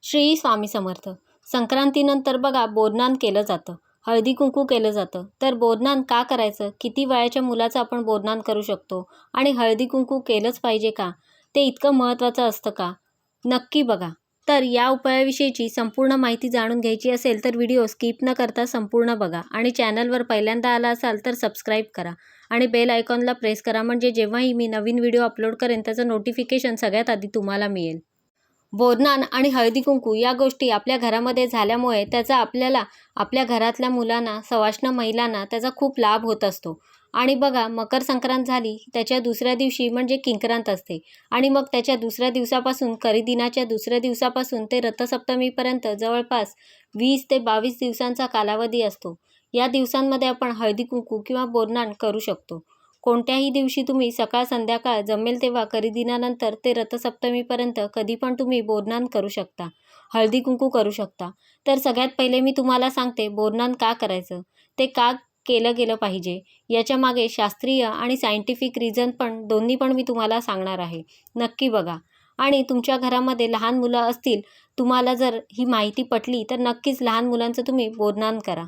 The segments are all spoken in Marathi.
श्री स्वामी समर्थ. संक्रांतीनंतर बघा बोरनान केलं जातं, हळदी कुंकू केलं जातं. तर बोरनान का करायचं, किती वयाच्या मुलाचं आपण बोरनान करू शकतो आणि हळदी कुंकू केलंच पाहिजे का, ते इतकं महत्त्वाचं असतं का, नक्की बघा. तर या उपायाविषयीची संपूर्ण माहिती जाणून घ्यायची असेल तर व्हिडिओ स्किप न करता संपूर्ण बघा आणि चॅनलवर पहिल्यांदा आला असाल तर सबस्क्राईब करा आणि बेल आयकॉनला प्रेस करा, म्हणजे जेव्हाही मी नवीन व्हिडिओ अपलोड करेन त्याचं नोटिफिकेशन सगळ्यात आधी तुम्हाला मिळेल. बोरनान आणि हळदी कुंकू या गोष्टी आपल्या घरामध्ये झाल्यामुळे त्याचा आपल्याला, आपल्या घरातल्या मुलांना, सवाष्ण महिलांना त्याचा खूप लाभ होत असतो. आणि बघा, मकर संक्रांत झाली त्याच्या दुसऱ्या दिवशी म्हणजे किंक्रांत असते आणि मग त्याच्या दुसऱ्या दिवसापासून, करीदिनाच्या दुसऱ्या दिवसापासून ते रथसप्तमीपर्यंत जवळपास 20 ते 22 दिवसांचा कालावधी असतो. या दिवसांमध्ये आपण हळदी कुंकू किंवा बोरनान करू शकतो. कोणत्याही दिवशी तुम्ही सकाळ संध्याकाळ जमेल तेव्हा, करीदिनानंतर ते रथसप्तमीपर्यंत कधी पण तुम्ही बोरनान करू शकता, हळदी कुंकू करू शकता. तर सगळ्यात पहिले मी तुम्हाला सांगते बोरनान का करायचं, ते का केलं गेलं पाहिजे, याच्या मागे शास्त्रीय आणि सायंटिफिक रिझन पण दोन्ही पण मी तुम्हाला सांगणार आहे. नक्की बघा. आणि तुमच्या घरामध्ये लहान मुलं असतील, तुम्हाला जर ही माहिती पटली तर नक्कीच लहान मुलांचं तुम्ही बोरनान करा.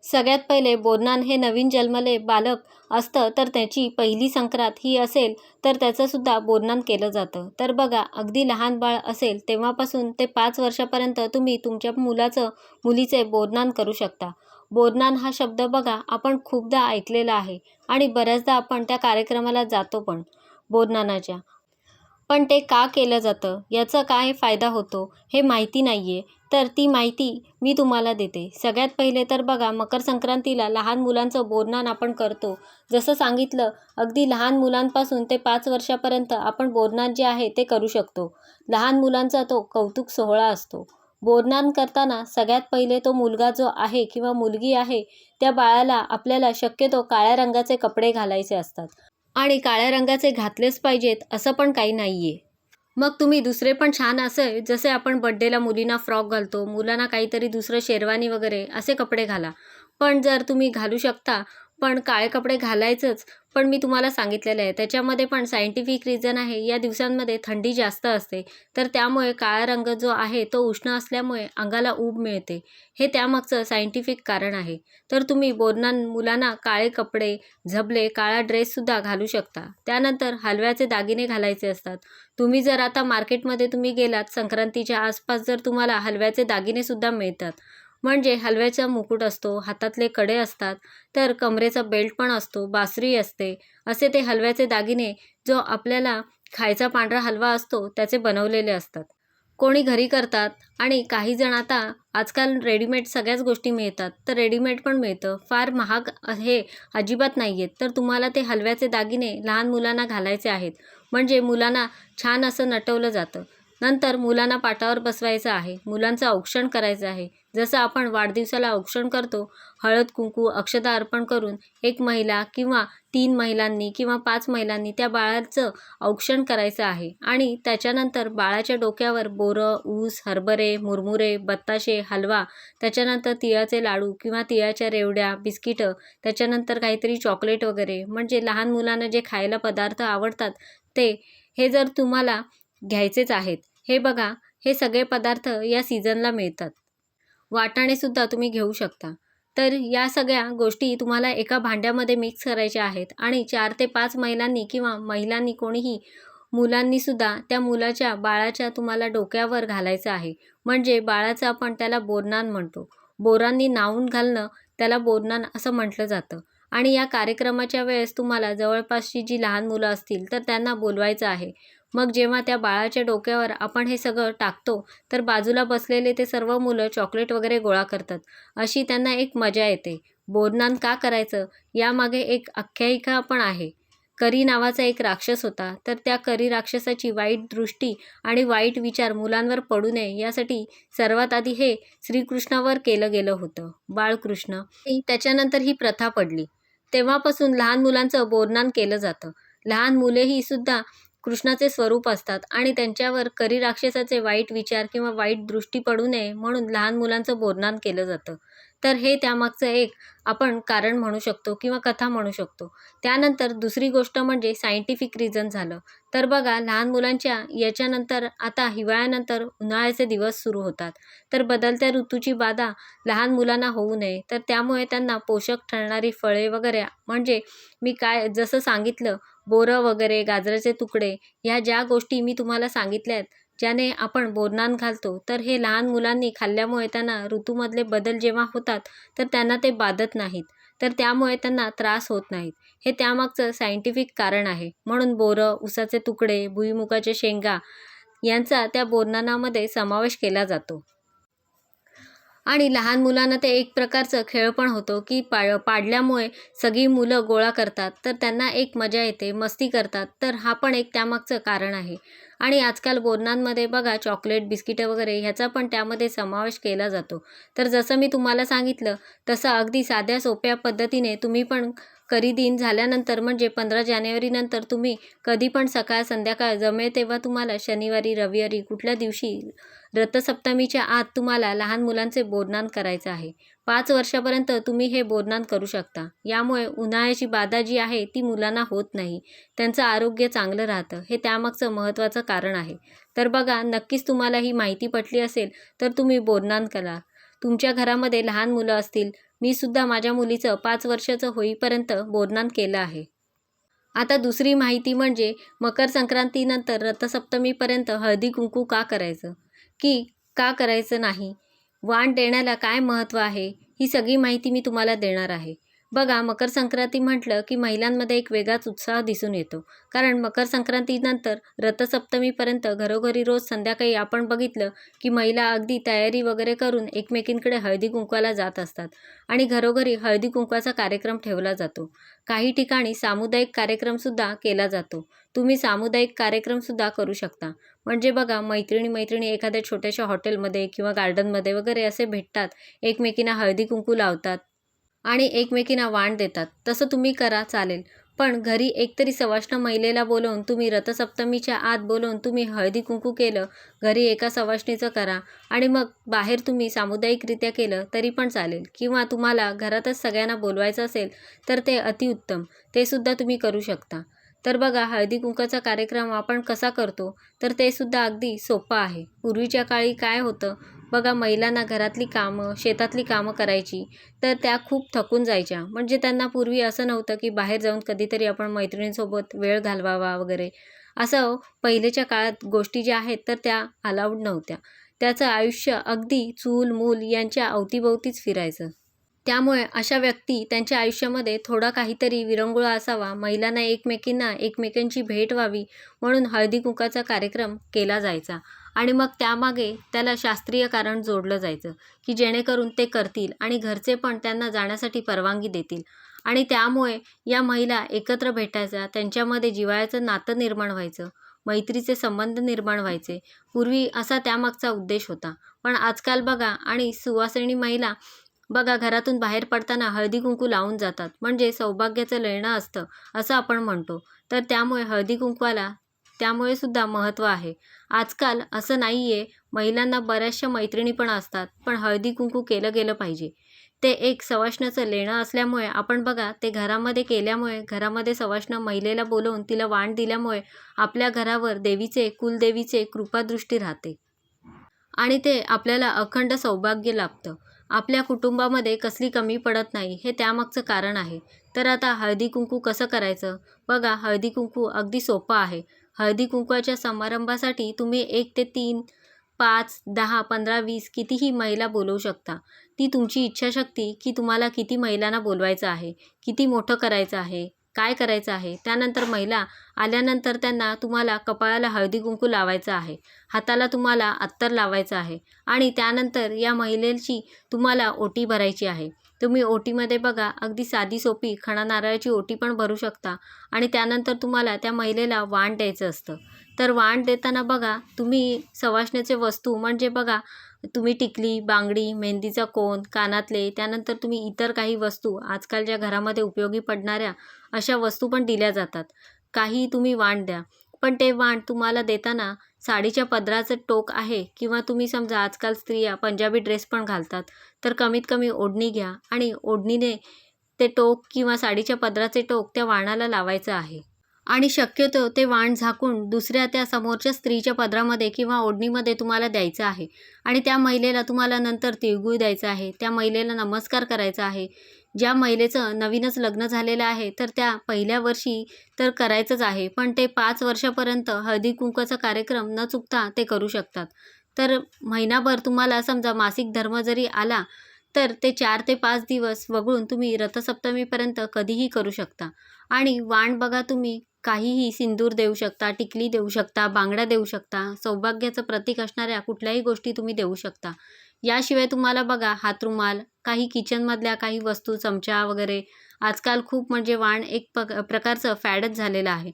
सगळ्यात पहिले बोरनान हे नवीन जन्मले बालक असतं, तर त्याची पहिली संक्रांत ही असेल तर त्याचंसुद्धा बोरनान केलं जातं. तर बघा, अगदी लहान बाळ असेल तेव्हापासून ते 5 वर्षापर्यंत तुम्ही तुमच्या मुलाचं, मुलीचे बोरनान करू शकता. बोरनान हा शब्द बघा आपण खूपदा ऐकलेला आहे आणि बऱ्याचदा आपण त्या कार्यक्रमाला जातो पण बोरनानाच्या. पण ते का केलं जातं, याचा काय फायदा होतो हे माहिती नाही आहे. तर ती माहिती मी तुम्हाला देते. सगळ्यात पहिले तर बघा, मकर संक्रांतीला लहान मुलांचं बोरनान आपण करतो. जसं सांगितलं, अगदी लहान मुलांपासून ते 5 वर्षापर्यंत आपण बोरनान जे आहे ते करू शकतो. लहान मुलांचा तो कौतुक सोहळा असतो. बोरनान करताना सगळ्यात पहिले तो मुलगा जो आहे किंवा मुलगी आहे, त्या बाळाला आपल्याला शक्यतो काळ्या रंगाचे कपडे घालायचे असतात आणि काळ्या रंगाचे घातलेच पाहिजेत असं पण काही नाही आहे. मग तुम्ही दुसरे पण छान असे, जसे आपण बड्डेला मुलींना फ्रॉक घालतो, मुलांना काहीतरी दुसरं शेरवानी वगैरे असे कपडे घाला. पण जर तुम्ही घालू शकता, पण काळे कपडे घालायचंच. पण मी तुम्हाला सांगितलेलं आहे, त्याच्यामध्ये पण सायंटिफिक रिझन आहे. या दिवसांमध्ये थंडी जास्त असते, तर त्यामुळे काळा रंग जो आहे तो उष्ण असल्यामुळे अंगाला ऊब मिळते. हे त्यामागचं सायंटिफिक कारण आहे. तर तुम्ही बोरनान मुलांना काळे कपडे, झबले, काळा ड्रेससुद्धा घालू शकता. त्यानंतर हलव्याचे दागिने घालायचे असतात. तुम्ही जर आता मार्केटमध्ये तुम्ही गेलात संक्रांतीच्या आसपास, जर तुम्हाला हलव्याचे दागिनेसुद्धा मिळतात. म्हणजे हलव्याचा मुकुट असतो, हातातले कडे असतात, तर कमरेचा बेल्ट पण असतो, बासरी असते. असे ते हलव्याचे दागिने, जो आपल्याला खायचा पांढरा हलवा असतो त्याचे बनवलेले असतात. कोणी घरी करतात आणि काही जण आता आजकाल रेडीमेड सगळ्याच गोष्टी मिळतात, तर रेडीमेड पण मिळतं. फार महाग हे अजिबात नाही आहेत. तर तुम्हाला ते हलव्याचे दागिने लहान मुलांना घालायचे आहेत, म्हणजे मुलांना छान असं नटवलं जातं. नंतर मुलांना पाटावर बसवायचं आहे, मुलांचं औक्षण करायचं आहे. जसं आपण वाढदिवसाला औक्षण करतो, हळद कुंकू अक्षता अर्पण करून एक महिला किंवा 3 महिलांनी किंवा 5 महिलांनी त्या बाळाचं औक्षण करायचं आहे. आणि त्याच्यानंतर बाळाच्या डोक्यावर बोरं, ऊस, हरभरे, मुरमुरे, बत्ताशे, हलवा, त्याच्यानंतर तिळाचे लाडू किंवा तिळाच्या रेवड्या, बिस्किटं, त्याच्यानंतर काहीतरी चॉकलेट वगैरे, म्हणजे लहान मुलांना जे खायला पदार्थ आवडतात ते, हे जर तुम्हाला घ्यायचेच आहेत. हे बघा, हे सगळे पदार्थ या सीझनला मिळतात. वाटाणेसुद्धा तुम्ही घेऊ शकता. तर या सगळ्या गोष्टी तुम्हाला एका भांड्यामध्ये मिक्स करायच्या आहेत आणि 4 ते 5 महिलांनी किंवा महिलांनी, कोणीही मुलांनीसुद्धा त्या मुलाच्या, बाळाच्या तुम्हाला डोक्यावर घालायचं आहे. म्हणजे बाळाचं आपण त्याला बोरनान म्हणतो. बोरांनी नाऊन घालणं त्याला बोरनान असं म्हटलं जातं. आणि या कार्यक्रमाच्या वेळेस तुम्हाला जवळपासची जी लहान मुलं असतील तर त्यांना बोलवायचं आहे. मग जेव्हा त्या बाळाच्या डोक्यावर आपण हे सगळं टाकतो, तर बाजूला बसलेले ते सर्व मुलं चॉकलेट वगैरे गोळा करतात. अशी त्यांना एक मजा येते. बोरनान का करायचं, यामागे एक आख्यायिका पण आहे. करी नावाचा एक राक्षस होता, तर त्या करी राक्षसाची वाईट दृष्टी आणि वाईट विचार मुलांवर पडू नये यासाठी सर्वात आधी हे श्रीकृष्णावर केलं गेलं होतं, बाळकृष्ण. आणि त्याच्यानंतर ही प्रथा पडली. तेव्हापासून लहान मुलांचं बोरनान केलं जातं. लहान मुलेही सुद्धा कृष्णाचे स्वरूप असतात आणि त्यांच्यावर करी राक्षसाचे वाईट विचार किंवा वाईट दृष्टी पडू नये म्हणून लहान मुलांचं बोरनान केलं जातं. तर हे त्यामागचं एक आपण कारण म्हणू शकतो किंवा कथा म्हणू शकतो. त्यानंतर दुसरी गोष्ट म्हणजे सायंटिफिक रिझन झालं. तर बघा लहान मुलांच्या याच्यानंतर आता हिवाळ्यानंतर उन्हाळ्याचे दिवस सुरू होतात. तर बदलत्या ऋतूची बाधा लहान मुलांना होऊ नये, तर त्यामुळे त्यांना पोषक ठरणारी फळे वगैरे म्हणजे मी काय जसं सांगितलं बोरं वगैरे, गाजराचे तुकडे ह्या ज्या गोष्टी मी तुम्हाला सांगितल्या आहेत, ज्याने आपण बोरन्हाण घालतो, तर हे लहान मुलांनी खाल्ल्यामुळे त्यांना ऋतूमधले बदल जेव्हा होतात, तर त्यांना ते बाधत नाहीत. तर त्यामुळे त्यांना त्रास होत नाहीत. हे त्यामागचं सायंटिफिक कारण आहे. म्हणून बोरं, उसाचे तुकडे, भुईमुगाच्या शेंगा यांचा त्या बोरन्हाणामध्ये समावेश केला जातो. आणि लहान मुलांना ते एक प्रकारचं खेळ पण होतो, की पाडल्यामुळे सगळी मुलं गोळा करतात, तर त्यांना एक मजा येते, मस्ती करतात. तर हा पण एक त्यामागचं कारण आहे. आणि आजकाल बोरन्हाणमध्ये बघा चॉकलेट, बिस्किटं वगैरे ह्याचा पण त्यामध्ये समावेश केला जातो. तर जसं मी तुम्हाला सांगितलं, तसं अगदी साध्या सोप्या पद्धतीने तुम्ही पण दिन झाल्यानंतर म्हणजे 15 जानेवारीनंतर तुम्ही कधी पण सकाळ, संध्याकाळ जमेल तेव्हा तुम्हाला शनिवारी, रविवारी कुठल्या दिवशी रथसप्तमीच्या आत तुम्हाला लहान मुलांचे बोरन्हाण करायचं आहे. 5 वर्षापर्यंत तुम्ही हे बोरन्हाण करू शकता. यामुळे उन्हाळ्याची बाधा जी आहे ती मुलांना होत नाही. त्यांचं आरोग्य चांगलं राहतं. हे त्यामागचं महत्त्वाचं कारण आहे. तर बघा नक्कीच तुम्हाला ही माहिती पटली असेल तर तुम्ही बोरन्हाण करा. तुमच्या घरामध्ये लहान मुलं असतील. मी सुद्धा माझ्या मुलीचं 5 वर्षाचं होईपर्यंत बोरन्हाण केलं आहे. आता दुसरी माहिती म्हणजे मकर संक्रांतीनंतर रथसप्तमीपर्यंत हळदी-कुंकू का करायचं? की का करायचं नाही? वाण देण्याला काय महत्त्व आहे? ही सगळी माहिती मी तुम्हाला देणार आहे. बघा मकर संक्रांती म्हटलं की महिलांमध्ये एक वेगळाच उत्साह दिसून येतो. कारण मकर संक्रांतीनंतर रथसप्तमीपर्यंत घरोघरी रोज संध्याकाळी आपण बघितलं की महिला अगदी तयारी वगैरे करून एकमेकींकडे हळदी-कुंकवाला जात असतात आणि घरोघरी हळदी-कुंकवाचा कार्यक्रम ठेवला जातो. काही ठिकाणी सामुदायिक कार्यक्रमसुद्धा केला जातो. तुम्ही सामुदायिक कार्यक्रमसुद्धा करू शकता. म्हणजे बघा मैत्रिणी एखाद्या छोट्याशा हॉटेलमध्ये किंवा गार्डनमध्ये वगैरे असे भेटतात, एकमेकींना हळदी-कुंकू लावतात आणि एकमेकींना वाण देतात. तसं तुम्ही करा चालेल. पण घरी एकतरी सवाष्ण महिलेला बोलवून तुम्ही रथसप्तमीच्या आत बोलवून तुम्ही हळदी-कुंकू केलं, घरी एका सवाष्णीचं करा आणि मग बाहेर तुम्ही सामुदायिकरित्या केलं तरी पण चालेल किंवा तुम्हाला घरातच सगळ्यांना बोलवायचं असेल तर ते अतिउत्तम. ते सुद्धा तुम्ही करू शकता. तर बघा हळदी-कुंकवाचा कार्यक्रम आपण कसा करतो, तर ते सुद्धा अगदी सोपं आहे. पूर्वीच्या काळी काय होतं, बघा महिलांना घरातली कामं, शेतातली कामं करायची, तर त्या खूप थकून जायच्या. म्हणजे त्यांना पूर्वी असं नव्हतं, की बाहेर जाऊन कधीतरी आपण मैत्रिणींसोबत वेळ घालवावा वगैरे. असं पहिलेच्या काळात गोष्टी ज्या आहेत, तर त्या अलाउड नव्हत्या. त्याचं आयुष्य अगदी चूल-मूल यांच्या अवतीभोवतीच फिरायचं. त्यामुळे अशा व्यक्ती त्यांच्या आयुष्यामध्ये थोडा काहीतरी विरंगुळा असावा, महिलांना एकमेकांची भेट व्हावी म्हणून हळदी-कुंकवाचा कार्यक्रम केला जायचा आणि मग त्यामागे त्याला शास्त्रीय कारण जोडलं जायचं, की जेणेकरून ते करतील आणि घरचे पण त्यांना जाण्यासाठी परवानगी देतील आणि त्यामुळे या महिला एकत्र भेटायच्या, त्यांच्यामध्ये जिव्हाळ्याचं नातं निर्माण व्हायचं, मैत्रीचे संबंध निर्माण व्हायचे. पूर्वी असा त्यामागचा उद्देश होता. पण आजकाल बघा आणि सुवासिनी महिला बघा घरातून बाहेर पडताना हळदी-कुंकू लावून जातात. म्हणजे सौभाग्याचं लेणं असतं असं आपण म्हणतो. तर त्यामुळे हळदी-कुंकवाला त्यामुळे सुद्धा महत्त्व आहे. आजकाल असं नाही आहे, महिलांना बऱ्याचशा मैत्रिणी पण असतात. पण हळदी-कुंकू केलं गेलं पाहिजे. ते एक सवाष्णाचं लेणं असल्यामुळे आपण बघा ते घरामध्ये केल्यामुळे घरामध्ये सवाष्ण महिलेला बोलवून तिला वाण दिल्यामुळे आपल्या घरावर देवीचे, कुलदेवीचे कृपादृष्टी राहते. आणि ते आपल्याला अखंड सौभाग्य लाभतं. आपल्या कुटुंबामध्ये कसली कमी पडत नाही हे त्यामागचं कारण आहे. तर आता हळदी-कुंकू कसं करायचं? बघा हळदी-कुंकू अगदी सोपं आहे. हळदी-कुंकवाच्या समारंभासाठी तुम्ही 1 ते 3, 5, 10, 15, 20 कितीही महिला बोलवू शकता. ती तुमची इच्छाशक्ती की तुम्हाला किती महिलांना बोलवायचं आहे, किती मोठं करायचं आहे, काय करायचं आहे. त्यानंतर महिला आल्यानंतर तुम्हाला कपाळाला हळदी-कुंकू लावायचं आहे. हाताला तुम्हाला अत्तर लावायचं आहे आणि त्यानंतर या महिलेची तुम्हाला ओटी भरायची आहे. तुम्ही ओटीमध्ये बघा अगदी साधी सोपी खणा नारळाची ओटी पण भरू शकता आणि त्यानंतर तुम्हाला त्या महिलेला वाण द्यायचं असतं. तर वाण देताना बघा तुम्ही सवाष्णीचे वस्तू म्हणजे बघा तुम्ही टिकली, बांगडी, मेहंदीचा कोन, कानातले, त्यानंतर तुम्ही इतर काही वस्तू आजकाल ज्या घरामध्ये उपयोगी पडणाऱ्या अशा वस्तू पण दिल्या जातात. काही तुम्ही वाण द्या. पण ते वाण तुम्हाला देताना साडीच्या पदराचं टोक आहे किंवा तुम्ही समजा आजकाल स्त्रिया पंजाबी ड्रेस पण घालतात, तर कमीत कमी ओढणी घ्या आणि ओढणीने ते टोक किंवा साडीच्या पदराचे टोक त्या वाणाला लावायचं आहे. आणि शक्यतो ते वाण झाकून दुसऱ्या त्या समोरच्या स्त्रीच्या पदरामध्ये किंवा ओढणीमध्ये तुम्हाला द्यायचं आहे. आणि त्या महिलेला तुम्हाला नंतर तिळगुळ द्यायचा आहे. त्या महिलेला नमस्कार करायचा आहे. ज्या महिलेचं नवीनच लग्न झालेलं आहे, तर त्या पहिल्या वर्षी तर करायचंच आहे. पण ते 5 वर्षापर्यंत हळदी-कुंकवाचा कार्यक्रम न चुकता ते करू शकतात. तर महिनाभर तुम्हाला समजा मासिक धर्म जरी आला, तर ते 4 ते 5 दिवस वगळून तुम्ही रथसप्तमीपर्यंत कधीही करू शकता. आणि वाण बघा तुम्ही काहीही सिंदूर देऊ शकता, टिकली देऊ शकता, बांगड्या देऊ शकता, सौभाग्याचं प्रतीक असणाऱ्या कुठल्याही गोष्टी तुम्ही देऊ शकता. याशिवाय तुम्हाला बघा हातरुमाल, काही किचनमधल्या काही वस्तू, चमचा वगैरे आजकाल खूप म्हणजे वाण एक प्रकारचं फॅडच झालेलं आहे.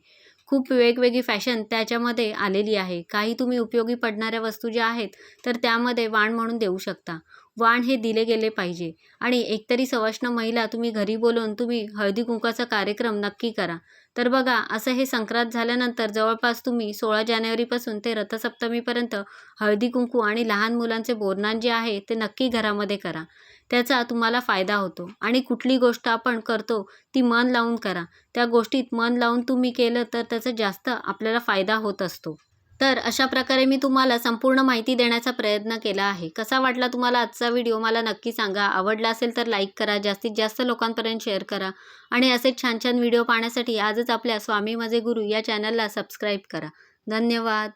खूप वेगवेगळी फॅशन त्याच्यामध्ये आलेली आहे. काही तुम्ही उपयोगी पडणाऱ्या वस्तू ज्या आहेत, तर त्यामध्ये वाण म्हणून देऊ शकता. वाण हे दिले गेले पाहिजे आणि एकतरी सवाष्ण महिला तुम्ही घरी बोलवून तुम्ही हळदी-कुंकवाचा कार्यक्रम नक्की करा. तर बघा असं हे संक्रांत झाल्यानंतर जवळपास तुम्ही 16 जानेवारीपासून ते रथसप्तमीपर्यंत हळदी-कुंकू आणि लहान मुलांचे बोरनान जे आहे ते नक्की घरामध्ये करा. त्याचा तुम्हाला फायदा होतो आणि कुठली गोष्ट आपण करतो ती मन लावून करा. त्या गोष्टीत मन लावून तुम्ही केलं तर त्याचा जास्त आपल्याला फायदा होत असतो. तर अशा प्रकारे मी तुम्हाला संपूर्ण माहिती देण्याचा प्रयत्न केला आहे. कसा वाटला तुम्हाला आजचा व्हिडिओ मला नक्की सांगा. आवडला असेल तर लाईक करा, जास्तीत जास्त लोकांपर्यंत शेअर करा आणि असेच छान छान व्हिडिओ पाहण्यासाठी आजच आपल्या स्वामी माझे गुरु या चॅनलला सबस्क्राईब करा. धन्यवाद.